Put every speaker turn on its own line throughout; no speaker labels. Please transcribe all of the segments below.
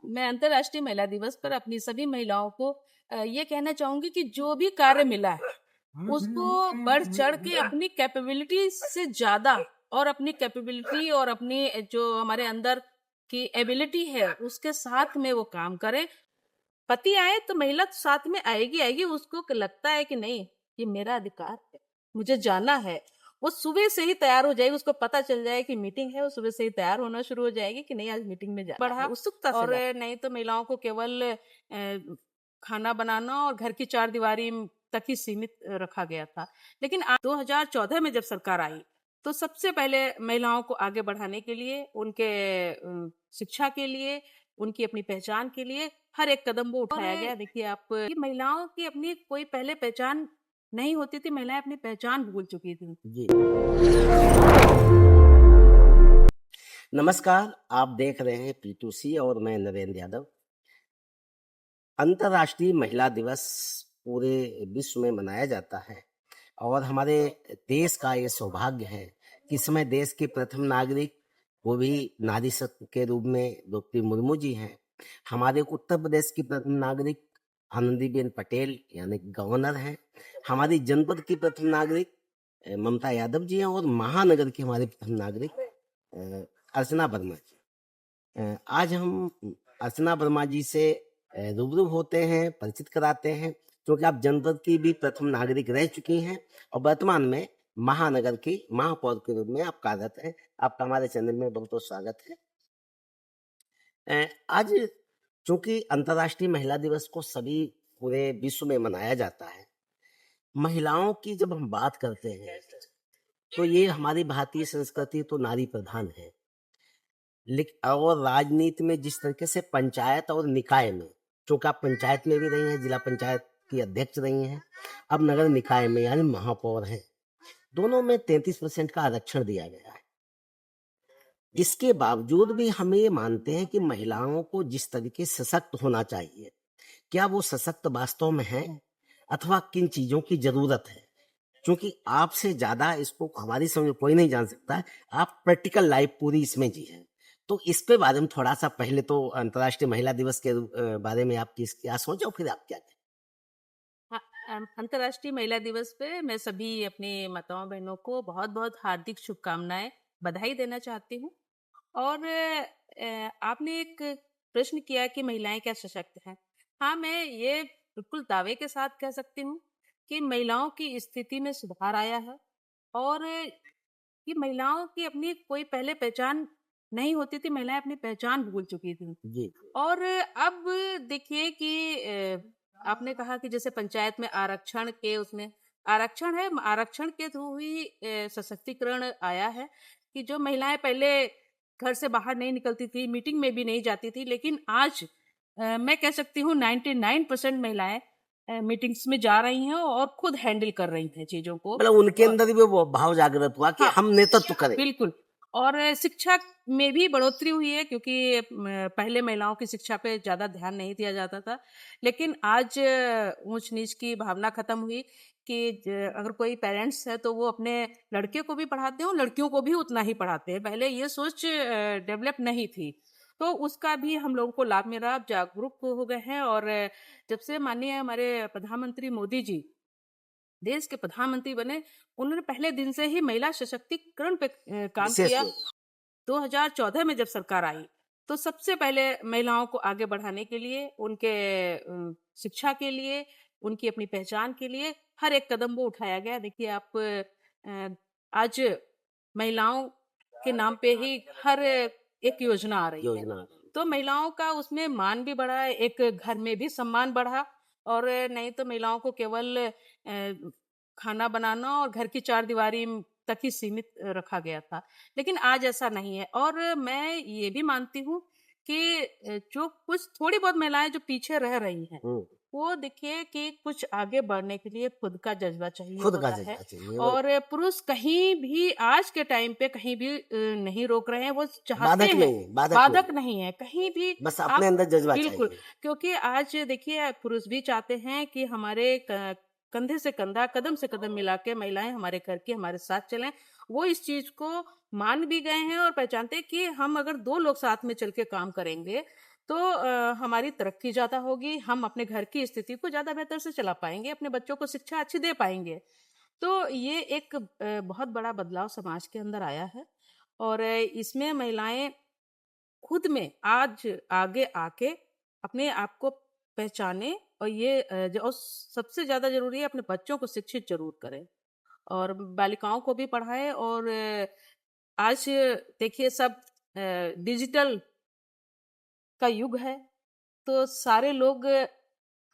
मैं अंतर्राष्ट्रीय महिला दिवस पर अपनी सभी महिलाओं को ये कहना चाहूंगी कि जो भी कार्य मिला है उसको बढ़ चढ़ के अपनी कैपेबिलिटी से ज्यादा और अपनी कैपेबिलिटी और अपनी जो हमारे अंदर की एबिलिटी है उसके साथ में वो काम करे। पति आए तो महिला तो साथ में आएगी आएगी, उसको लगता है कि नहीं ये मेरा अधिकार है, मुझे जाना है, वो सुबह से ही तैयार हो जाएगी। उसको पता चल जाए कि मीटिंग है, वो सुबह से ही तैयार होना शुरू हो जाएगी कि नहीं आज मीटिंग में जाना बढ़ा उत्सुकता से। और नहीं तो महिलाओं को केवल खाना बनाना और घर की चार दीवारी तक ही सीमित रखा गया था। लेकिन 2014 में जब सरकार आई तो सबसे पहले महिलाओं को आगे बढ़ाने के लिए, उनके शिक्षा के लिए, उनकी अपनी पहचान के लिए हर एक कदम वो उठाया गया। देखिए आप, महिलाओं की अपनी कोई पहले पहचान नहीं होती थी, महिलाएं अपनी पहचान भूल चुकी थी
जी। नमस्कार, आप देख रहे हैं P2C और मैं नरेंद्र यादव। अंतर्राष्ट्रीय महिला दिवस पूरे विश्व में मनाया जाता है और हमारे देश का ये सौभाग्य है कि इस समय देश की प्रथम नागरिक, वो भी नारी शक्ति के रूप में द्रौपदी मुर्मू जी हैं। हमारे उत्तर प्रदेश की प्रथम नागरिक आनंदीबेन पटेल यानी गवर्नर हैं। हमारी जनपद की प्रथम नागरिक ममता यादव जी हैं और महानगर की हमारी प्रथम नागरिक अर्चना वर्मा जी। आज हम अर्चना वर्मा जी से रूबरू होते हैं, परिचित कराते हैं, क्योंकि आप जनपद की भी प्रथम नागरिक रह चुकी हैं और वर्तमान में महानगर की महापौर के रूप में आप कार्यरत हैं। आपका हमारे चैनल में बहुत बहुत स्वागत है। आज चूंकि अंतर्राष्ट्रीय महिला दिवस को सभी पूरे विश्व में मनाया जाता है, महिलाओं की जब हम बात करते हैं तो ये हमारी भारतीय संस्कृति तो नारी प्रधान है, लेकिन और राजनीति में जिस तरीके से पंचायत और निकाय में, चूंकि आप पंचायत में भी रही हैं, जिला पंचायत की अध्यक्ष रही हैं, अब नगर निकाय में यानी महापौर हैं, दोनों में 33% का आरक्षण दिया गया है। इसके बावजूद भी हम ये मानते हैं कि महिलाओं को जिस तरीके से सशक्त होना चाहिए, क्या वो सशक्त वास्तव में है अथवा किन चीजों की जरूरत है? क्योंकि आपसे ज्यादा इसको हमारी समझ कोई नहीं जान सकता। आप प्रैक्टिकल लाइफ पूरी इसमें जी हैं, तो इस पे बारे में थोड़ा सा, पहले तो अंतर्राष्ट्रीय महिला दिवस के बारे में आपकी क्या सोच और फिर आप क्या कहें?
हाँ, अंतर्राष्ट्रीय महिला दिवस पे मैं सभी अपनी माताओं बहनों को बहुत बहुत हार्दिक शुभकामनाएं, बधाई देना चाहती हूँ। और आपने एक प्रश्न किया कि महिलाएं क्या सशक्त हैं। हाँ, मैं ये बिल्कुल दावे के साथ कह सकती हूँ कि महिलाओं की स्थिति में सुधार आया है। और ये महिलाओं की अपनी कोई पहले पहचान नहीं होती थी, महिलाएं अपनी पहचान भूल चुकी थी।
जी।
और अब देखिए कि आपने कहा कि जैसे पंचायत में आरक्षण के, उसमें आरक्षण है, आरक्षण के थ्रू ही सशक्तिकरण आया है कि जो महिलाएं पहले घर से बाहर नहीं निकलती थी, मीटिंग में भी नहीं जाती थी, लेकिन आज मैं कह सकती हूँ 99% महिलाएं मीटिंग्स में जा रही हैं और खुद हैंडल कर रही हैं चीजों को।
मतलब उनके अंदर भी वो भाव जागृत हुआ कि
हाँ,
हम नेतृत्व करें।
बिल्कुल। और शिक्षा में भी बढ़ोतरी हुई है, क्योंकि पहले महिलाओं की शिक्षा पे ज्यादा ध्यान नहीं दिया जाता था, लेकिन आज ऊंच नीच की भावना खत्म हुई कि अगर कोई पेरेंट्स है तो वो अपने लड़के को भी पढ़ाते हैं और लड़कियों को भी उतना ही पढ़ाते हैं। पहले ये सोच डेवलप नहीं थी, तो उसका भी हम लोगों को लाभ मिल रहा है। अब जागरूक हो गए हैं। और जब से माननीय हमारे प्रधानमंत्री मोदी जी देश के प्रधानमंत्री बने, उन्होंने पहले दिन से ही महिला सशक्तिकरण पे काम
विशेष
किया।
रूप
2014 में जब सरकार आई तो सबसे पहले महिलाओं को आगे बढ़ाने के लिए, उनके शिक्षा के लिए, उनकी अपनी पहचान के लिए हर एक कदम वो उठाया गया। देखिए आप, आज महिलाओं के नाम पे ही हर एक योजना आ रही है,
योजना।
तो महिलाओं का उसमें मान भी बढ़ा है, एक घर में भी सम्मान बढ़ा। और नहीं तो महिलाओं को केवल खाना बनाना और घर की चार दीवारी तक ही सीमित रखा गया था, लेकिन आज ऐसा नहीं है। और मैं ये भी मानती हूँ कि जो कुछ थोड़ी बहुत महिलाएं जो पीछे रह रही हैं, वो देखिए कि कुछ आगे बढ़ने के लिए खुद का जज्बा चाहिए
खुद का
होता है।
जज्बा चाहिए।
और पुरुष कहीं भी आज के टाइम पे कहीं भी नहीं रोक रहे हैं, वो चाहते
बाधक
हैं,
नहीं,
बाधक नहीं है कहीं भी।
बस अपने
आप
अंदर जज्बा
बिल्कुल,
चाहिए।
क्योंकि आज देखिए पुरुष भी चाहते हैं कि हमारे कंधे से कंधा, कदम से कदम मिला के महिलाएं हमारे घर की हमारे साथ चलें। वो इस चीज को मान भी गए हैं और पहचानते हैं कि हम अगर दो लोग साथ में चल के काम करेंगे तो हमारी तरक्की ज़्यादा होगी, हम अपने घर की स्थिति को ज़्यादा बेहतर से चला पाएंगे, अपने बच्चों को शिक्षा अच्छी दे पाएंगे। तो ये एक बहुत बड़ा बदलाव समाज के अंदर आया है और इसमें महिलाएं खुद में आज आगे आके अपने आप को पहचाने और ये और सबसे ज्यादा जरूरी है अपने बच्चों को शिक्षित जरूर करें और बालिकाओं को भी पढ़ाएं और आज देखिए सब डिजिटल का युग है तो सारे लोग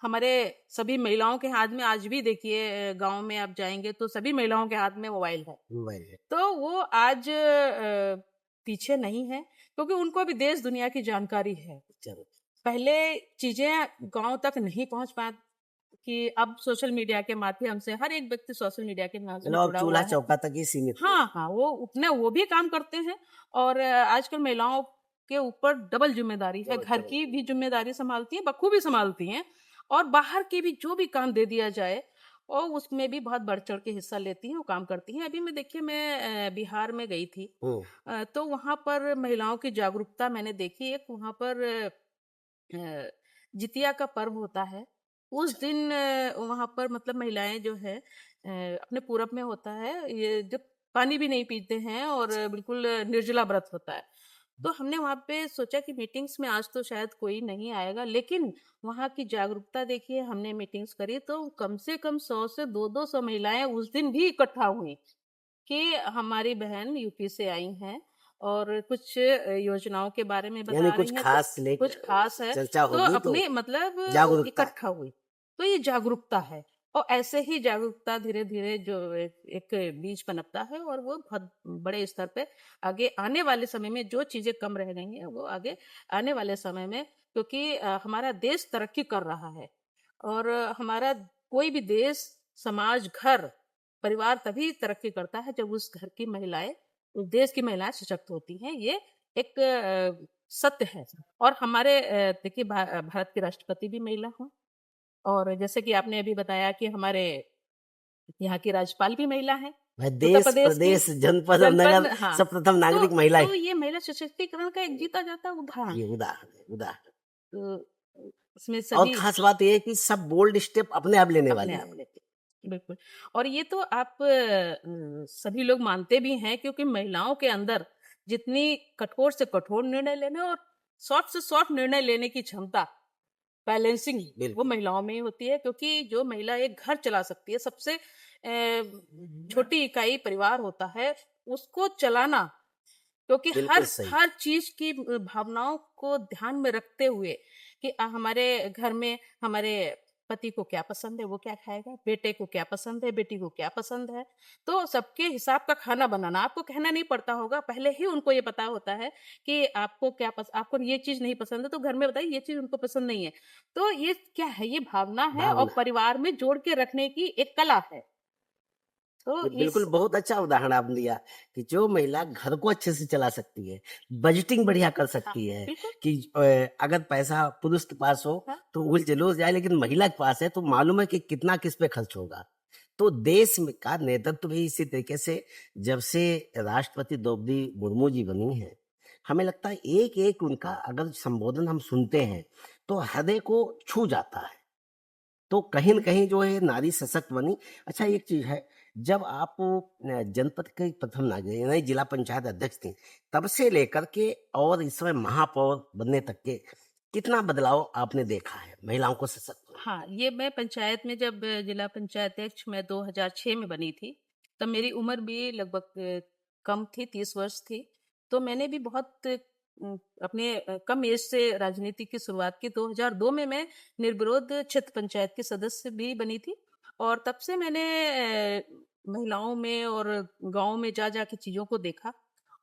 हमारे सभी महिलाओं के हाथ में आज भी देखिए गांव में आप जाएंगे तो सभी महिलाओं के हाथ में मोबाइल है
मोबाइल है।
तो वो आज पीछे नहीं है क्योंकि उनको भी देश दुनिया की जानकारी है।
चलो,
पहले चीजें गांव तक नहीं पहुंच पा कि अब सोशल मीडिया के माध्यम से हर एक व्यक्ति सोशल मीडिया के माध्यम से
मतलब अब
जुड़ा हुआ
चूल्हा
है।
चौका तक ही सीमित है।
हाँ हाँ वो उतने वो भी काम करते हैं और आजकल महिलाओं के ऊपर डबल जिम्मेदारी है, घर की भी जिम्मेदारी संभालती हैं, बखूबी संभालती हैं और बाहर के भी जो भी काम दे दिया जाए और उसमें भी बहुत बढ़ चढ़ के हिस्सा लेती हैं, वो काम करती हैं। अभी मैं देखिए मैं बिहार में गई थी तो वहां पर महिलाओं की जागरूकता मैंने देखी। एक वहां पर जितिया का पर्व होता है उस दिन वहां पर मतलब महिलाएं जो है अपने पूरब में होता है ये जब पानी भी नहीं पीते हैं और बिल्कुल निर्जला व्रत होता है। तो हमने वहां पे सोचा कि मीटिंग्स में आज तो शायद कोई नहीं आएगा लेकिन वहां की जागरूकता देखिए हमने मीटिंग्स करी तो कम से कम 100 से 200 महिलाएं उस दिन भी इकट्ठा हुई कि हमारी बहन यूपी से आई हैं और कुछ योजनाओं के बारे में
यानी
बता
कुछ
रही हैं तो
खास ले
कुछ खास है
चर्चा
तो
होगी तो
अपने मतलब
जागरूकता।
इकट्ठा हुई। तो ये जागरूकता है और ऐसे ही जागरूकता धीरे धीरे जो एक बीज पनपता है और वो बहुत बड़े स्तर पे आगे आने वाले समय में जो चीजें कम रह गई हैं वो आगे आने वाले समय में क्योंकि हमारा देश तरक्की कर रहा है और हमारा कोई भी देश समाज घर परिवार तभी तरक्की करता है जब उस घर की महिलाएं उस देश की महिलाएं सशक्त होती हैं। ये एक सत्य है और हमारे देखिए भारत के राष्ट्रपति भी महिला हैं और जैसे कि आपने अभी बताया कि हमारे यहाँ की राज्यपाल भी महिला है
भाई
उत्तर
देश
प्रदेश की
प्रदेश जनपद और
जनपद
नगर
हाँ।
सब प्रथम नागरिक महिला
तो
है।
ये महिला सशक्तिकरण का एक जीता जाता उदाहरण
ये
है।
उदाहरण है, उदाहरण।
तो इसमें
और
सभी
खास बात ये है कि सब बोल्ड स्टेप अपने आप लेने
अपने
वाली
आप
है।
लेते बिल्कुल। और ये तो आप सभी लोग मानते भी हैं क्योंकि महिलाओं के अंदर जितनी कठोर से कठोर निर्णय लेने और सॉफ्ट से सॉफ्ट निर्णय लेने की क्षमता बैलेंसिंग वो
बिल्कुल
महिलाओं में ही होती है क्योंकि जो महिला एक घर चला सकती है सबसे छोटी इकाई परिवार होता है उसको चलाना क्योंकि
बिल्कुल
हर
सही।
हर चीज की भावनाओं को ध्यान में रखते हुए कि हमारे घर में हमारे पति को क्या पसंद है वो क्या खाएगा, बेटे को क्या पसंद है, बेटी को क्या पसंद है। तो सबके हिसाब का खाना बनाना आपको कहना नहीं पड़ता होगा, पहले ही उनको ये पता होता है कि आपको क्या आपको ये चीज नहीं पसंद है तो घर में बताइए ये चीज उनको पसंद नहीं है। तो ये क्या है, ये भावना है और
भावना
परिवार में जोड़ के रखने की एक कला है। तो इस
बिल्कुल बहुत अच्छा उदाहरण आपने दिया कि जो महिला घर को अच्छे से चला सकती है, बजटिंग बढ़िया कर
हाँ
सकती है
बिल्कुल
कि अगर पैसा पुरुष के पास हो
हाँ
तो उल जलूस जाए, लेकिन महिला के पास है तो मालूम है कि कितना किस पे खर्च होगा। तो देश में का नेतृत्व भी इसी तरीके से जब से राष्ट्रपति द्रौपदी मुर्मू जी बनी है, हमें लगता है एक एक उनका अगर संबोधन हम सुनते हैं तो हृदय को छू जाता है। तो कहीं न कहीं जो है नारी सशक्त बनी। अच्छा एक चीज़ है, जब आप जनपद के प्रथम नागरिक यानी जिला पंचायत अध्यक्ष थीं, तब से लेकर के और इस समय महापौर बनने तक के कितना बदलाव आपने देखा है महिलाओं को सशक्त होने में?
हाँ, ये मैं पंचायत में जब जिला पंचायत अध्यक्ष मैं 2006 में बनी थी, तब मेरी उम्र भी लगभग कम थी, 30 वर्ष थी। तो मैंने भी बहुत अपने कम एज से राजनीति की शुरुआत की। 2002 में मैं निर्विरोध क्षेत्र पंचायत की सदस्य भी बनी थी और तब से मैंने महिलाओं में और गाँव में जा जा के चीज़ों को देखा।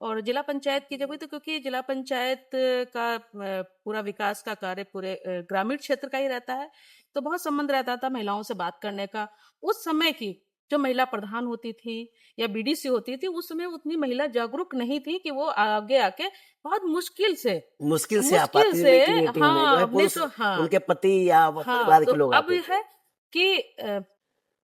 और जिला पंचायत की जब हुई तो क्योंकि जिला पंचायत का पूरा विकास का कार्य पूरे ग्रामीण क्षेत्र का ही रहता है, तो बहुत संबंध रहता था महिलाओं से बात करने का। उस समय की जो महिला प्रधान होती थी या बीडीसी होती थी, उस समय उतनी महिला जागरूक नहीं थी कि वो आगे आके बहुत
मुश्किल से आ
मुश्किल
पाती थी
से
मीटिंग मीटिंग में जो
हाँ
है
अपने
पुरुष
तो हाँ
उनके पति या वो
हाँ
परिवार
तो
के लोग
अब
आते थे।
है कि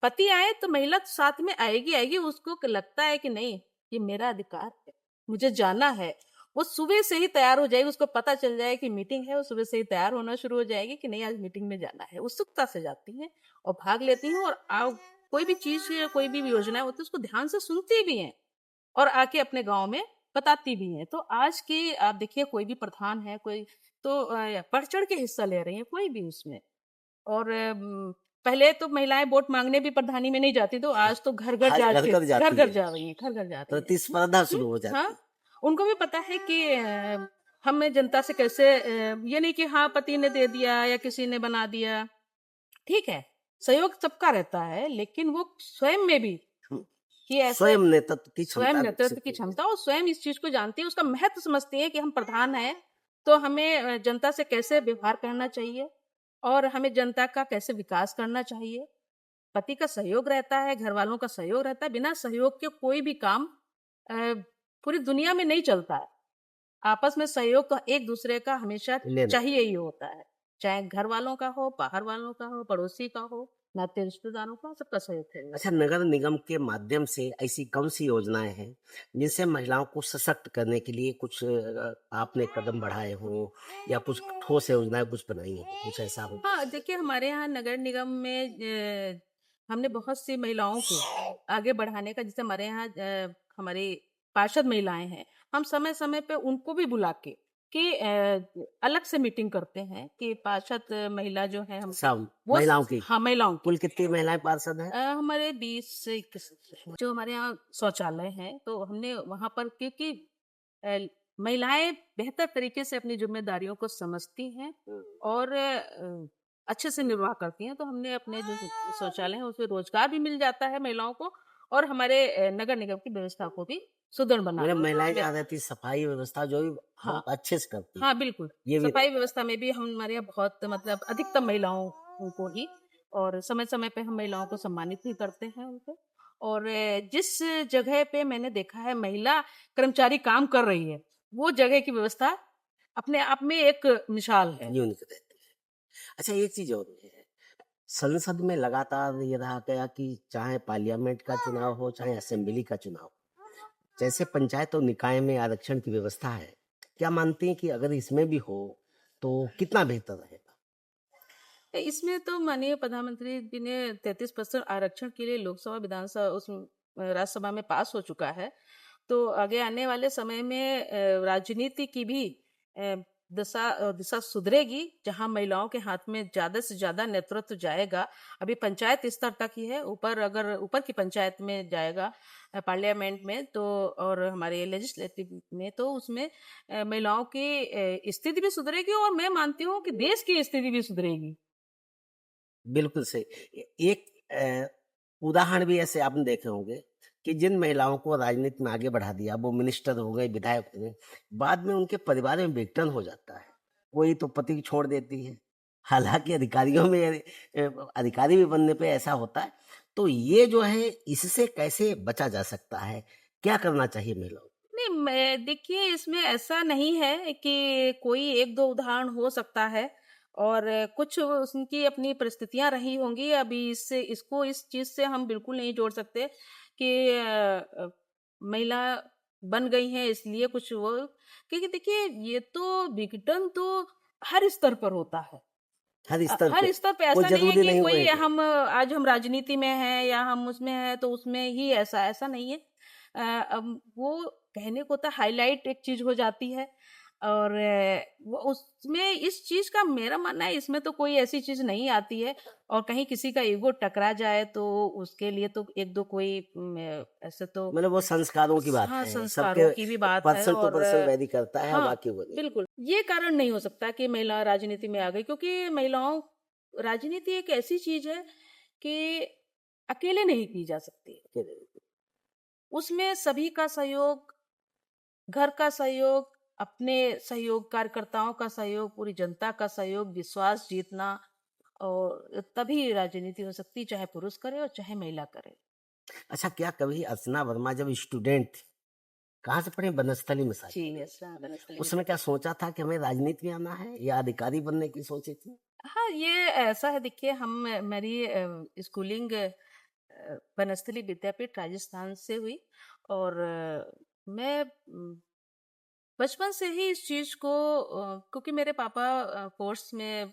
पति आए तो महिला तो साथ में आएगी आएगी, उसको लगता है कि नहीं ये मेरा अधिकार है, मुझे जाना है। वो सुबह से ही तैयार हो जाएगी, उसको पता चल जाए कि मीटिंग है, वो सुबह से ही तैयार होना शुरू हो जाएगी कि नहीं आज मीटिंग में जाना है। उत्सुकता से जाती हैं और भाग लेती हैं और कोई भी चीज़, कोई भी योजना होती है उसको ध्यान से सुनती भी हैं और आके अपने गाँव में बताती भी हैं। तो आज की आप देखिए कोई भी प्रधान है, कोई तो बढ़-चढ़ के हिस्सा ले रही हैं, कोई भी उसमें। और पहले तो महिलाएँ वोट माँगने भी प्रधानी में नहीं जाती, तो आज तो घर-घर
आज घर
जाके
घर जाती
घर-घर
है,
जा रही हैं, घर-घर जा रही हैं।
प्रतिस्पर्धा
हुँ,
शुरू हो
हाँ,
जाती है।
उनको भी पता है कि हमें जनता से कैसे ये नहीं कि हाँ, पति ने दे दिया या किसी ने बना दिया, ठीक है, सहयोग सबका रहता है, लेकिन वो स्वयं में भी
हुँ,
कि ऐसे
स्वयं नेतृत्व की
स्वयं
क्षमता
नेतृत्व
विकसित
की
हुई है।
क्षमता और स्वयं इस चीज़ को जानती है, उसका महत्व समझती है कि हम प्रधान हैं, तो हमें जनता से कैसे व्यवहार करना चाहिए और हमें जनता का कैसे विकास करना चाहिए। पति का सहयोग रहता है, घरवालों का सहयोग रहता है, बिना सहयोग के कोई भी काम अ, पूरी दुनिया में नहीं चलता है। आपस में सहयोग का एक-दूसरे का हमेशा
लेना।
चाहिए ही होता है। चाहे घर वालों का हो, बाहर वालों का हो, पड़ोसी का हो, नाते रिश्तेदारों का, सबका सहयोग चाहिए
अच्छा,
होता है।
नगर निगम के माध्यम से ऐसी कौन-सी योजनाएँ हैं, जिनसे महिलाओं को सशक्त करने के लिए कुछ आपने कदम बढ़ाए हों या कुछ ठोस योजनाएँ कुछ बनाई हों, कुछ ऐसा हो?
हाँ, देखिए हमारे यहाँ नगर निगम में हमने बहुत सी महिलाओं को आगे बढ़ाने का, जैसे हमारे यहाँ हमारी पार्षद महिलाएं हैं, हम समय-समय पे उनको भी बुला के कि अलग से मीटिंग करते हैं कि पार्षद महिला जो है हमको
सब
वो
महिलाओं की?
हाँ, महिलाओं की।
कुल कितनी महिलाएँ पार्षद हैं?
हमारे 20 से 21 जो हमारे यहाँ शौचालय हैं, तो हमने वहाँ पर क्योंकि अ, महिलाएं बेहतर तरीके से अपनी जिम्मेदारियों को समझती हैं
हुँ।
और अच्छे से निर्वाह करती हैं, तो हमने अपने जो शौचालय हैं उसमें रोजगार भी मिल जाता है महिलाओं को और हमारे नगर निगम की व्यवस्था को भी सुदृढ़ बना
मतलब महिलाएँ
वे-
क्या रहती सफाई व्यवस्था जो भी
हाँ,
बहुत अच्छे से करती हैं।
हाँ, बिल्कुल।
ये भी
सफाई व्यवस्था में भी हम हमारे यहाँ बहुत मतलब अधिकतम महिलाओं को ही और समय-समय पे हम महिलाओं को सम्मानित भी करते हैं उनको। और जिस जगह पे मैंने देखा है महिला कर्मचारी काम कर रही है, वो जगह की व्यवस्था अपने आप में एक मिसाल है।
यूनिक रहती है। अच्छा, एक चीज़ और है, संसद में लगातार ये रहा गया कि चाहे पार्लियामेंट का चुनाव हो, चाहे असेंबली का चुनाव, जैसे पंचायत और निकाय में आरक्षण की व्यवस्था है, क्या मानती हैं कि अगर इसमें भी हो, तो कितना बेहतर रहेगा?
इसमें तो माननीय प्रधानमंत्री जी ने 33% आरक्षण के लिए लोकसभा विधानसभा राज्यसभा में पास हो चुका है। तो आगे आने वाले समय में राजनीति की भी दिशा सुधरेगी, जहां महिलाओं के हाथ में ज्यादा से ज्यादा नेतृत्व जाएगा। अभी पंचायत स्तर तक ही है, ऊपर अगर ऊपर की पंचायत में जाएगा पार्लियामेंट में तो और हमारे लेजिस्लेटिव में तो उसमें महिलाओं की स्थिति भी सुधरेगी और मैं मानती हूँ कि देश की स्थिति भी सुधरेगी।
बिल्कुल सही। एक उदाहरण भी ऐसे आपने देखे होंगे कि जिन महिलाओं को राजनीति में आगे बढ़ा दिया, वो मिनिस्टर हो गए, विधायक हो गए, बाद में उनके परिवार में विघटन हो जाता है। कोई तो पति को छोड़ देती है। हालाँकि अधिकारियों में अधिकारी भी बनने पे ऐसा होता है। तो ये जो है, इससे कैसे बचा जा सकता है? क्या करना चाहिए महिलाओं को?
नहीं, मैं देखिए इसमें ऐसा नहीं है कि कोई एक दो उदाहरण हो सकता है और कुछ उनकी अपनी परिस्थितियां रही होंगी। अभी इससे इसको इस चीज से हम बिल्कुल नहीं जोड़ सकते कि महिला बन गई हैं इसलिए कुछ वो, क्योंकि देखिए ये तो विघटन तो हर स्तर पर होता है।
हर स्तर पे,
हर स्तर पे
कोई
ऐसा नहीं है
ज़रूरी
कि
नहीं
कोई
हुए कि
हम आज हम राजनीति में हैं या हम उसमें हैं तो उसमें ही ऐसा ऐसा नहीं है। अब वो कहने को तो हाईलाइट एक चीज हो जाती है और वो उसमें इस चीज का मेरा मानना है इसमें तो कोई ऐसी चीज नहीं आती है और कहीं किसी का ईगो टकरा जाए तो उसके लिए तो एक दो कोई ऐसे तो
मतलब वो संस्कारों की बात
हाँ,
है। सबके
संस्कारों की भी बात है
पर्सन टू
और
पर्सन वेरी करता है,
हाँ,
बाकी वो नहीं।
बिल्कुल। ये कारण नहीं हो सकता कि महिला राजनीति में आ गई क्योंकि महिलाओं राजनीति एक ऐसी चीज है कि अकेले नहीं की जा सकती। उसमें सभी का सहयोग, घर का सहयोग, अपने सहयोग, कार्यकर्ताओं का सहयोग, पूरी जनता का सहयोग, विश्वास जीतना और तभी राजनीति हो सकती है, चाहे पुरुष करे और चाहे महिला करे।
अच्छा, क्या कभी अर्चना वर्मा जब स्टूडेंट थी, कहाँ से पढ़े? बनस्थली में शायद
जी,
पढ़े।
यस, बनस्थली
उस समय क्या
विद्यापीठ।
सोचा था कि हमें राजनीति में आना है या अधिकारी बनने की सोची थी?
हाँ, ये ऐसा है देखिए हम मेरी स्कूलिंग बनस्थली विद्यापीठ राजस्थान से हुई और मैं बचपन से ही इस चीज को क्योंकि मेरे पापा फोर्स में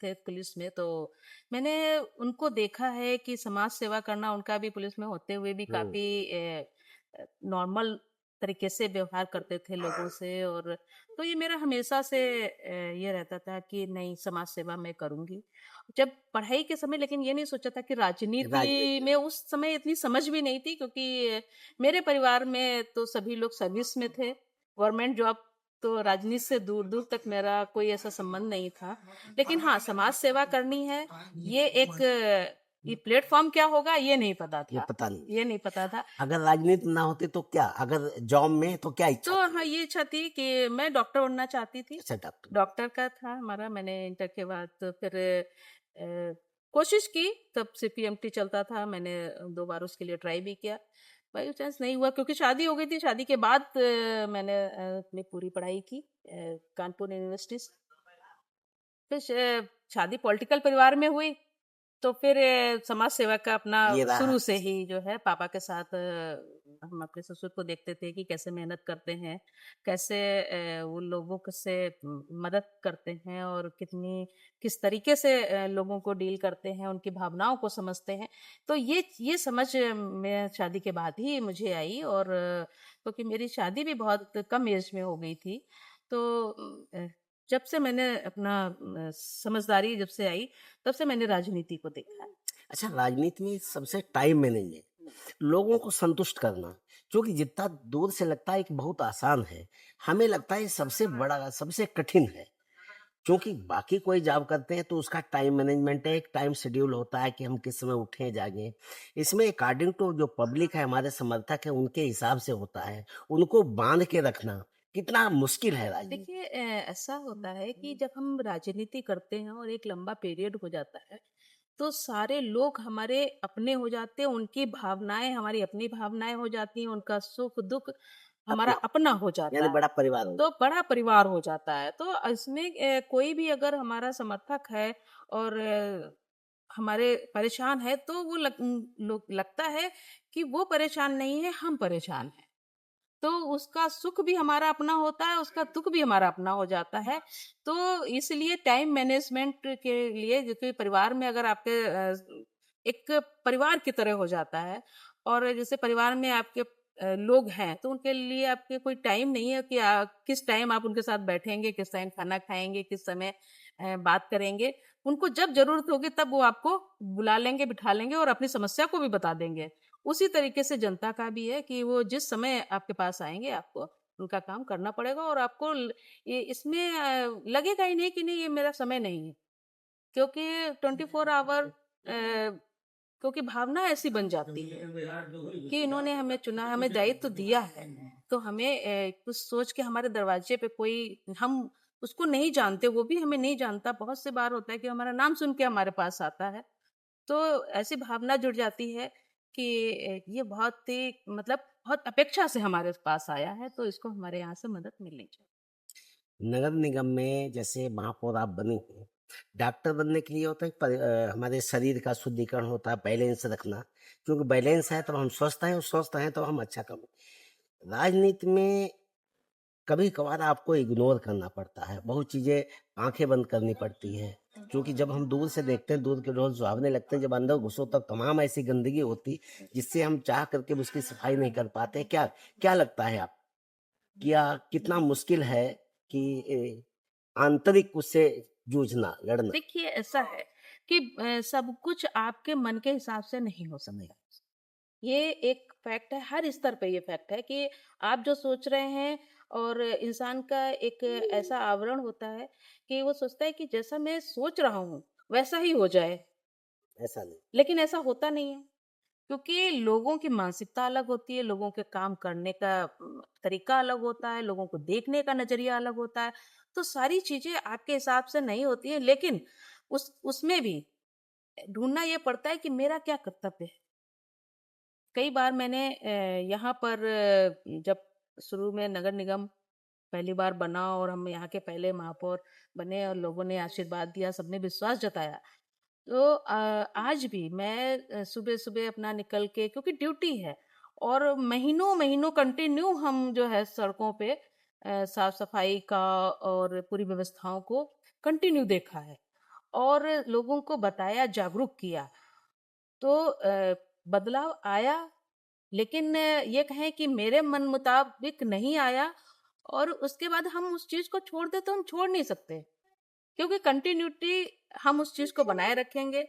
थे पुलिस में, तो मैंने उनको देखा है कि समाज सेवा करना, उनका भी पुलिस में होते हुए भी
हम्म।
काफी नॉर्मल तरीके से व्यवहार करते थे लोगों से। और तो ये मेरा हमेशा से ये रहता था कि नहीं, समाज सेवा मैं करूंगी। जब पढ़ाई के समय लेकिन ये नहीं सोचा था कि राजनीति
राजनीति।
में, उस समय इतनी समझ भी नहीं थी, क्योंकि मेरे परिवार में तो सभी लोग सर्विस में थे, गवर्नमेंट जॉब। तो राजनीति से दूर दूर तक मेरा कोई ऐसा संबंध नहीं था। लेकिन हाँ, समाज सेवा करनी है, ये एक ये प्लेटफॉर्म क्या होगा ये नहीं पता
ये
था।
पता नहीं।
ये नहीं पता था।
अगर राजनीति ना होती तो क्या, अगर जॉब में तो क्या इच्छा
तो
थी?
हाँ, ये इच्छा थी कि मैं डॉक्टर बनना चाहती थी।
अच्छा, डॉक्टर।
डॉक्टर का था हमारा। मैंने इंटर के बाद तो फिर कोशिश की, तब CPMT चलता था, मैंने 2 बार उसके लिए ट्राई भी किया। बाई चांस नहीं हुआ, क्योंकि शादी हो गई थी। शादी के बाद मैंने अपनी पूरी पढ़ाई की कानपुर यूनिवर्सिटी से। फिर शादी पॉलिटिकल परिवार में हुई, तो फिर समाज सेवा का अपना
ये रहा।
शुरू से ही जो है पापा के साथ हम अपने ससुर को देखते थे कि कैसे मेहनत करते हैं, कैसे वो लोगों से मदद करते हैं, और किस तरीके से लोगों को डील करते हैं, उनकी भावनाओं को समझते हैं। तो ये समझ मैं शादी के बाद ही मुझे आई। और क्योंकि मेरी शादी भी बहुत कम एज में हो गई थी, तो जब से मैंने अपना समझदारी जब से आई, तब से मैंने राजनीति को देखा है।
अच्छा, राजनीति में सबसे टाइम मैनेजमेंट, लोगों को संतुष्ट करना, जो कि जितना दूर से लगता है कि बहुत आसान है, हमें लगता है सबसे बड़ा, सबसे कठिन है। क्योंकि बाकी कोई जॉब करते हैं तो उसका टाइम मैनेजमेंट है, एक टाइम शेड्यूल होता है कि हम किस समय उठें जागें। इसमें अकॉर्डिंग टू जो पब्लिक है, हमारे समर्थक है, उनके हिसाब से होता है। उनको बांध के रखना कितना मुश्किल है राजनीति।
देखिए, ऐसा होता है कि जब हम राजनीति करते हैं और एक लंबा पीरियड हो जाता है, तो सारे लोग हमारे अपने हो जाते हैं, उनकी भावनाएं हमारी अपनी भावनाएं हो जाती हैं, उनका सुख दुख हमारा
अपना,
अपना हो जाता
यानी
है।
बड़ा परिवार हो
तो
जाता
बड़ा परिवार हो जाता है। तो इसमें कोई भी अगर हमारा समर्थक है और हमारे परेशान है, तो वो लगता है कि वो परेशान नहीं है, हम परेशान हैं। तो उसका सुख भी हमारा अपना होता है, उसका दुख भी हमारा अपना हो जाता है। तो इसलिए टाइम मैनेजमेंट के लिए, जैसे परिवार में अगर आपके एक परिवार की तरह हो जाता है, और जैसे परिवार में आपके लोग हैं, तो उनके लिए आपके कोई टाइम नहीं है कि किस टाइम आप उनके साथ बैठेंगे, किस टाइम खाना खाएंगे, किस समय बात करेंगे। उनको जब जरूरत होगी तब वो आपको बुला लेंगे, बिठा लेंगे, और अपनी समस्या को भी बता देंगे। उसी तरीके से जनता का भी है कि वो जिस समय आपके पास आएंगे, आपको उनका काम करना पड़ेगा, और आपको ये इसमें लगेगा ही नहीं कि नहीं, ये मेरा समय नहीं है। क्योंकि 24 आवर क्योंकि भावना ऐसी बन जाती है कि इन्होंने हमें चुना, हमें दायित्व तो दिया है, तो हमें कुछ सोच के हमारे दरवाजे पे कोई, हम उसको नहीं जानते, वो भी हमें नहीं जानता। बहुत से बार होता है कि हमारा नाम सुन के हमारे पास आता है, तो ऐसी भावना जुड़ जाती है कि ये बहुत ही, मतलब बहुत अपेक्षा से हमारे पास आया है, तो इसको हमारे यहाँ से मदद मिलनी चाहिए।
नगर निगम में जैसे महापौर आप बनी हैं, डॉक्टर बनने के लिए होता है हमारे शरीर का शुद्धिकरण होता है, बैलेंस रखना। क्योंकि बैलेंस है तो हम स्वस्थ हैं, और स्वस्थ हैं तो हम अच्छा काम। राजनीति में कभी कभार आपको इग्नोर करना पड़ता है, बहुत चीजें आंखें बंद करनी पड़ती है। क्योंकि जब हम दूर से देखते हैं, दूर के लोग सुहावने लगते हैं, जब अंदर घुसो तब तमाम ऐसी गंदगी होती, जिससे हम चाह करके भी उसकी सफाई नहीं कर पाते। क्या क्या लगता है आप, क्या कितना मुश्किल है कि आंतरिक उससे जूझना, लड़ना?
देखिए, ऐसा है कि सब कुछ आपके मन के हिसाब से नहीं हो
नहीं।
सकता। ये एक फैक्ट है, हर स्तर पे ये फैक्ट है कि आप जो सोच रहे हैं, और इंसान का एक ऐसा आवरण होता है कि वो सोचता है कि जैसा मैं सोच रहा हूँ वैसा ही हो जाए।
ऐसा नहीं।
लेकिन ऐसा होता नहीं है, क्योंकि लोगों की मानसिकता अलग होती है, लोगों के काम करने का तरीका अलग होता है, लोगों को देखने का नजरिया अलग होता है। तो सारी चीजें आपके हिसाब से नहीं होती है, लेकिन उसमें भी ढूंढना ये पड़ता है कि मेरा क्या कर्तव्य है। कई बार मैंने यहाँ पर जब शुरू में नगर निगम पहली बार बना, और हम यहाँ के पहले महापौर बने, और लोगों ने आशीर्वाद दिया, सबने विश्वास जताया, तो आज भी मैं सुबह सुबह अपना निकल के, क्योंकि ड्यूटी है, और महीनों महीनों कंटिन्यू हम जो है सड़कों पे साफ सफाई का और पूरी व्यवस्थाओं को कंटिन्यू देखा है और लोगों को बताया, जागरूक किया। तो बदलाव आया, लेकिन ये कहें कि मेरे मन मुताबिक नहीं आया और उसके बाद हम उस चीज को छोड़ दे तो हम छोड़ नहीं सकते, क्योंकि कंटिन्यूटी हम उस चीज को बनाए रखेंगे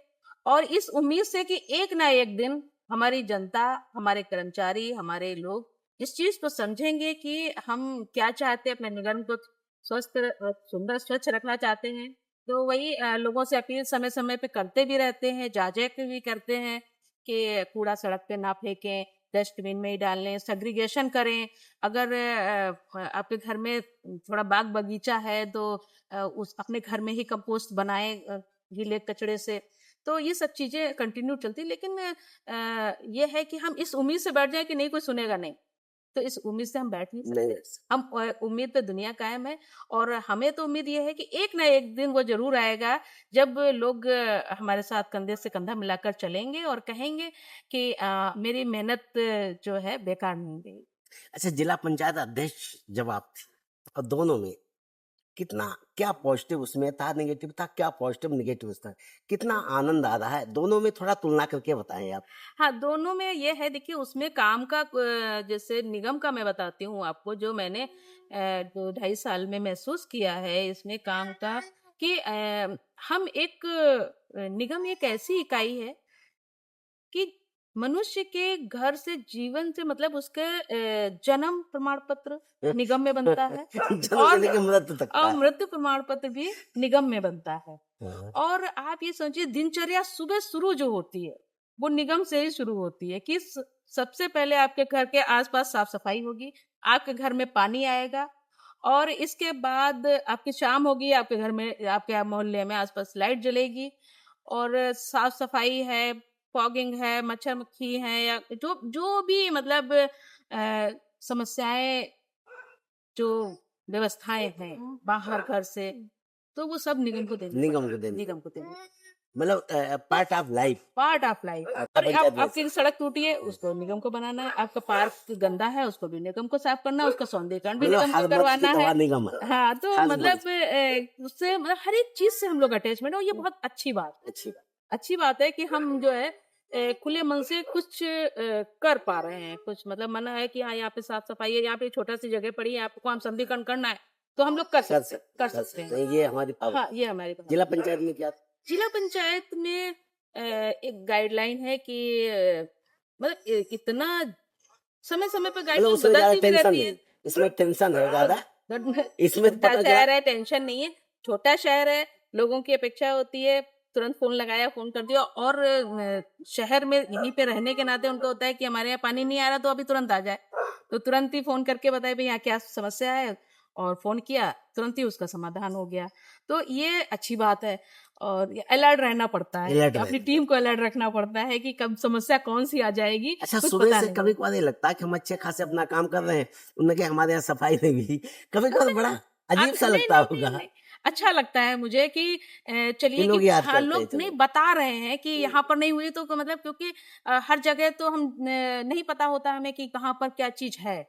और इस उम्मीद से कि एक ना एक दिन हमारी जनता, हमारे कर्मचारी, हमारे लोग इस चीज को समझेंगे कि हम क्या चाहते हैं, अपने निगम को स्वस्थ और सुंदर स्वच्छ रखना चाहते हैं। तो वही लोगों से अपील समय समय पे करते भी रहते हैं, जांच भी करते हैं कि कूड़ा सड़क पे ना फेंकें, डस्टबिन में ही डालें, सेग्रीगेशन करें। अगर आपके घर में थोड़ा बाग बगीचा है तो उस अपने घर में ही कंपोस्ट बनाएं गीले कचड़े से। तो ये सब चीजें कंटिन्यू चलती, लेकिन ये है कि हम इस उम्मीद से बैठ जाए कि नहीं कोई सुनेगा नहीं, तो इस उम्मीद से हम बैठ नहीं सकते।
नहीं,
हम उम्मीद पे दुनिया कायम है और हमें तो उम्मीद ये है कि एक ना एक दिन वो जरूर आएगा जब लोग हमारे साथ कंधे से कंधा मिलाकर चलेंगे और कहेंगे कि मेरी मेहनत जो है बेकार नहीं गई।
अच्छा, जिला पंचायत अध्यक्ष जब आप थी और दोनों में कितना, क्या पॉजिटिव उसमें था, नेगेटिव था, क्या पॉजिटिव नेगेटिव था, कितना आनंद आ रहा है, दोनों में थोड़ा तुलना करके बताएं आप।
हाँ, दोनों में ये है, देखिए उसमें काम का जैसे निगम का मैं बताती हूँ आपको, जो मैंने 2-2.5 साल में महसूस किया है इसमें काम का, कि हम एक निगम एक ऐसी इकाई है कि मनुष्य के घर से, जीवन से, मतलब उसके जन्म प्रमाण पत्र निगम में बनता है
जन्म से
और
लेके मृत्यु तक का है।
मृत्यु प्रमाण पत्र भी निगम में बनता है।
हाँ।
और आप ये सोचिए, दिनचर्या सुबह शुरू जो होती है वो निगम से ही शुरू होती है कि सबसे पहले आपके घर के आसपास साफ सफाई होगी, आपके घर में पानी आएगा और इसके बाद आपकी शाम होगी, आपके घर में, आपके मोहल्ले में आसपास लाइट जलेगी और साफ सफाई है, फॉगिंग है, मच्छर मक्खी है, या जो जो भी मतलब समस्याएं, जो व्यवस्थाएं हैं बाहर घर से, तो वो सब निगम को देनी
निगम
पड़ती
को
है,
देनी,
निगम को देनी,
मतलब part of life.
Part of life. और
पंचायत
अब
में
आपकी सड़क टूटी है, उसको निगम को बनाना है, आपका पार्क गंदा है, उसको भी निगम को साफ करना है, उसका सौंदर्यीकरण भी
मतलब
निगम को
हर मर्ज की
करवाना है।
दवा निगम है।
हाँ, तो
हर
मतलब
मर्ज
उससे मतलब हर एक चीज से हम लोग अटैचमेंट, और ये बहुत अच्छी बात है।
अच्छी बात।
अच्छी बात है कि हम जो है खुले मन से कुछ कर पा रहे हैं, कुछ मतलब मन है कि हाँ यहाँ पे साफ सफाई है, यहाँ पे छोटा सी जगह पड़ी है, आपको हम संधिकरण करना है तो हम लोग कर सकते हैं।
ये हमारी पावर।
हाँ, ये हमारी बात।
जिला पंचायत में क्या?
जिला पंचायत में एक गाइडलाइन है कि मतलब इतना समय समय पे
मतलब
गाइडलाइन
उसमें ज्यादा
बदलती भी
टेंशन
रहती
नहीं,
है।
इसमें टेंशन है ज्यादा, इसमें
छोटा
पता चला।
शहर है, टेंशन नहीं है। छोटा शहर है, लोगों की अपेक्षा होती है तुरंत फोन लगाया, फोन कर दिया, और शहर में यहीं पे रहने के नाते उनको होता है कि हमारे यहाँ पानी नहीं आ रहा तो अभी तुरंत आ जाए, तो तुरंत ही फोन करके बताए भाई यहाँ क्या समस्या है, और फोन किया, तुरंत ही उसका समाधान हो गया। तो ये अच्छी बात है और अलर्ट रहना पड़ता है,
अलर्ट
अपनी
रहना।
टीम को अलर्ट रखना पड़ता है कि कब समस्या कौन सी आ जाएगी,
अच्छा,
कुछ
सुबह
पता
से
नहीं।
कभी कभार ये लगता है कि हम अच्छे खासे अपना काम कर रहे हैं, उनने कि हमारे यहाँ सफाई नहीं मिली, कभी कभार बड़ा अजीब सा
नहीं,
लगता
नहीं,
होगा
नहीं, नहीं। अच्छा लगता है मुझे कि
कि
चलिए
लोग
कि
याद
हाँ,
करते हैं।
लोग नहीं
चलो,
बता रहे हैं कि यहाँ पर नहीं हुई, तो मतलब क्योंकि हर जगह तो हम नहीं पता होता हमें कि कहाँ पर क्या चीज है,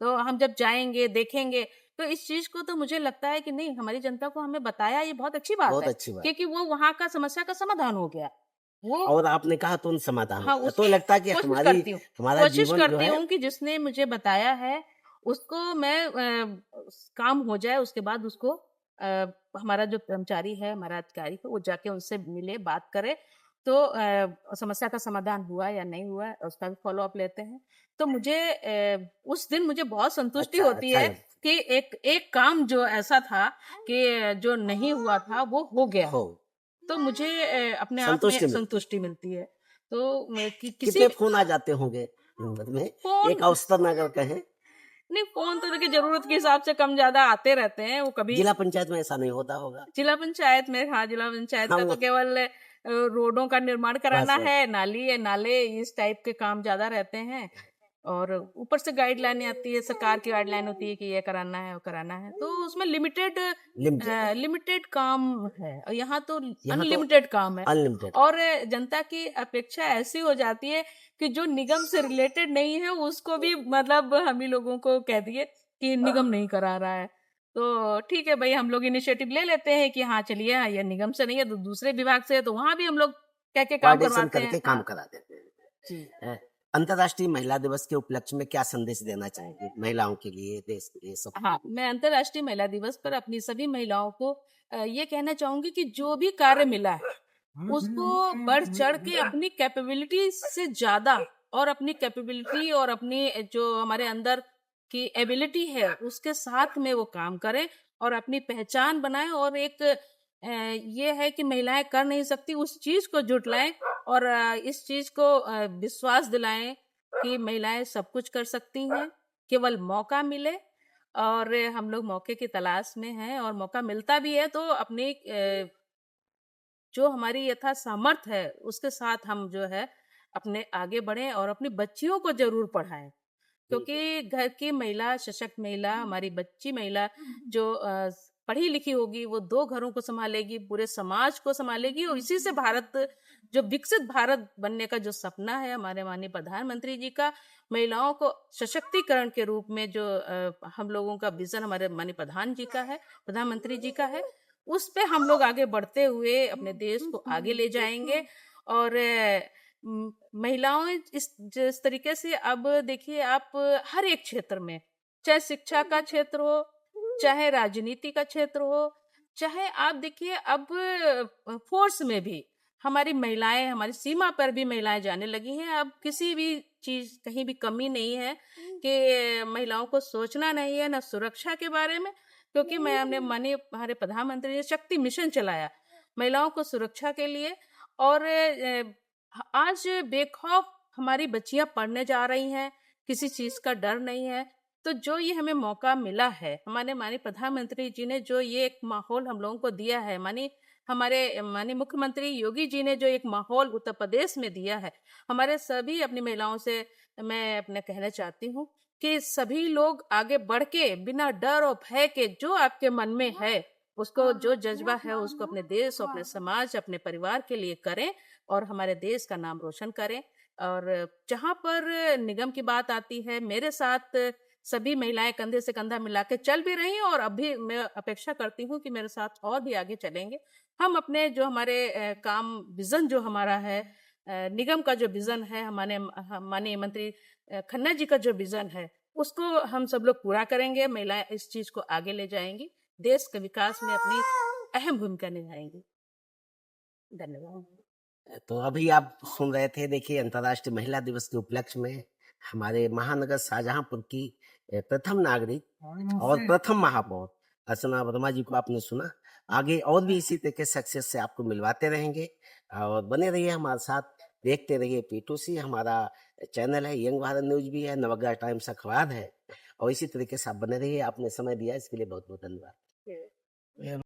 तो हम जब जाएंगे देखेंगे, तो इस चीज को तो मुझे लगता है कि नहीं, हमारी जनता को हमें बताया, ये बहुत अच्छी बात
बहुत
है,
अच्छी बात।
क्योंकि वो वहाँ का समस्या का समाधान हो गया वो।
और आपने कहा तुरंत समाधान
हाँ,
होगा,
उस
तो लगता है कि
कोशिश
हमारी
करती हूँ,
हमारा जीवन जो है।
कि जिसने मुझे बताया है उसको मैं काम हो जाए, उसके बाद उसको हमारा जो कर्मचारी है, हमारा अधिकारी है, वो जाके उनसे मिले, बात करे, तो समस्या का समाधान हुआ या नहीं हुआ उसका भी फॉलो अप लेते हैं। तो मुझे उस दिन मुझे बहुत संतुष्टि
अच्छा,
होती
अच्छा
है
लगता
कि एक काम जो ऐसा था कि जो नहीं हुआ था वो हो गया,
हो,
तो मुझे अपने आप में
संतुष्टि मिलती।
संतुष्टि मिलती है। तो किसी
कितने फोन आ जाते होंगे दिन में,
फोन
एक औसतन अगर कहें?
नहीं, फोन तो देखिए जरूरत के हिसाब से कम ज्यादा आते रहते हैं, वो कभी
जिला पंचायत में ऐसा नहीं होता होगा।
जिला पंचायत में, हाँ, जिला पंचायत का
हम
तो केवल रोडों का निर्माण कराना
बस
है, नाली नाले इस टाइप के काम ज्यादा रहते हैं, और ऊपर से गाइडलाइन आती है, सरकार की गाइडलाइन होती है कि ये कराना है, वो कराना है, तो उसमें लिमिटेड
लिमिटेड,
लिमिटेड काम है, और यहाँ तो
यहाँ तो
अनलिमिटेड काम है।
अनलिमिटेड।
और जनता की अपेक्षा ऐसी हो जाती है कि जो निगम से रिलेटेड नहीं है उसको भी मतलब हम ही लोगों को कह दिए कि निगम नहीं करा रहा है। तो ठीक है भाई, हम लोग इनिशिएटिव ले लेते हैं कि हाँ चलिए, हाँ, ये निगम से नहीं है तो दूसरे विभाग से है, तो वहाँ भी हम लोग कह के काम
कोऑर्डिनेशन
करवाते हैं।
करके काम
हाँ,
करा देते हैं।
जी।
अंतर्राष्ट्रीय महिला दिवस के उपलक्ष्य में क्या संदेश देना चाहेंगे महिलाओं के लिए, देश के लिए, सब?
हाँ, मैं अंतर्राष्ट्रीय महिला दिवस पर अपनी सभी महिलाओं को ये कहना चाहूँगी कि जो भी कार्य मिला है, उसको बढ़-चढ़ के अपनी कैपेबिलिटी से ज़्यादा और अपनी कैपेबिलिटी और अपनी जो हमारे अंदर की एबिलिटी है, उसके साथ में वो काम करें और अपनी पहचान बनाएँ और एक ये है कि महिलाएँ कर नहीं सकती, उस चीज़ को जुटलाएँ और इस चीज़ को विश्वास दिलाएँ कि महिलाएँ सब कुछ कर सकती हैं, केवल मौका मिले। और हम लोग मौके की तलाश में हैं और मौका मिलता भी है तो अपनी जो हमारी यथा सामर्थ है उसके साथ हम जो है अपने आगे बढ़ें और अपनी बच्चियों को ज़रूर पढ़ाएँ।
बिल्कुल।
क्योंकि घर की महिला, सशक्त महिला, हमारी बच्ची महिला जो पढ़ी लिखी होगी, वो 2 घरों को सँभालेगी, पूरे समाज को सँभालेगी और इसी से भारत, जो विकसित भारत बनने का जो सपना है हमारे माननीय प्रधानमंत्री जी का, महिलाओं को सशक्तिकरण के रूप में जो हम लोगों का विज़न हमारे माननीय प्रधानमंत्री जी का है, उस पे हम लोग आगे बढ़ते हुए अपने देश को आगे ले जाएँगे और महिलाओं इस जिस तरीके से अब देखिए आप हर एक क्षेत्र में, चाहे शिक्षा का क्षेत्र हो, चाहे राजनीति का क्षेत्र हो, चाहे आप देखिए अब फोर्स में भी हमारी महिलाएं, हमारी सीमा पर भी महिलाएं जाने लगी हैं। अब किसी भी चीज कहीं भी कमी नहीं है कि महिलाओं को सोचना नहीं है ना सुरक्षा के बारे में, क्योंकि मैं हमने माननीय हमारे प्रधानमंत्री ने शक्ति मिशन चलाया महिलाओं को सुरक्षा के लिए और आज बेखौफ हमारी बच्चियां पढ़ने जा रही हैं, किसी चीज का डर नहीं है। तो जो ये हमें मौका मिला है, हमारे माननीय प्रधानमंत्री जी ने जो ये एक माहौल हम लोगों को दिया है, हमारे माननीय मुख्यमंत्री योगी जी ने जो एक माहौल उत्तर प्रदेश में दिया है, हमारे सभी अपनी महिलाओं से मैं अपने कहना चाहती हूँ कि सभी लोग आगे बढ़ के बिना डर और भय के जो आपके मन में है, उसको जो जज्बा है उसको अपने देश, अपने समाज, अपने परिवार के लिए करें और हमारे देश का नाम रोशन करें। और जहाँ पर निगम की बात आती है, मेरे साथ सभी महिलाएं कंधे से कंधा मिला के चल भी रही हैं और अभी मैं अपेक्षा करती हूँ कि मेरे साथ और भी आगे चलेंगे। हम अपने जो हमारे काम विज़न जो हमारा है, निगम का जो विज़न है, हमारे माननीय मंत्री खन्ना जी का जो विज़न है, उसको हम सब लोग पूरा करेंगे। महिलाएं इस चीज़ को आगे ले जाएंगी, देश के विकास में अपनी अहम भूमिका निभाएंगी। धन्यवाद।
तो अभी आप सुन रहे थे, देखिए अंतर्राष्ट्रीय महिला दिवस के उपलक्ष्य में हमारे महानगर शाहजहांपुर की प्रथम नागरिक और प्रथम महापौर अर्चना वर्मा जी को आपने सुना। आगे और भी इसी तरह के सक्सेस से आपको मिलवाते रहेंगे और बने रहिए हमारे साथ, देखते रहिए P2C। हमारा चैनल है, यंग भारत न्यूज भी है, नवग्रह टाइम्स अखबार है और इसी तरीके से आप बने रहिए। आपने समय दिया इसके लिए बहुत बहुत धन्यवाद।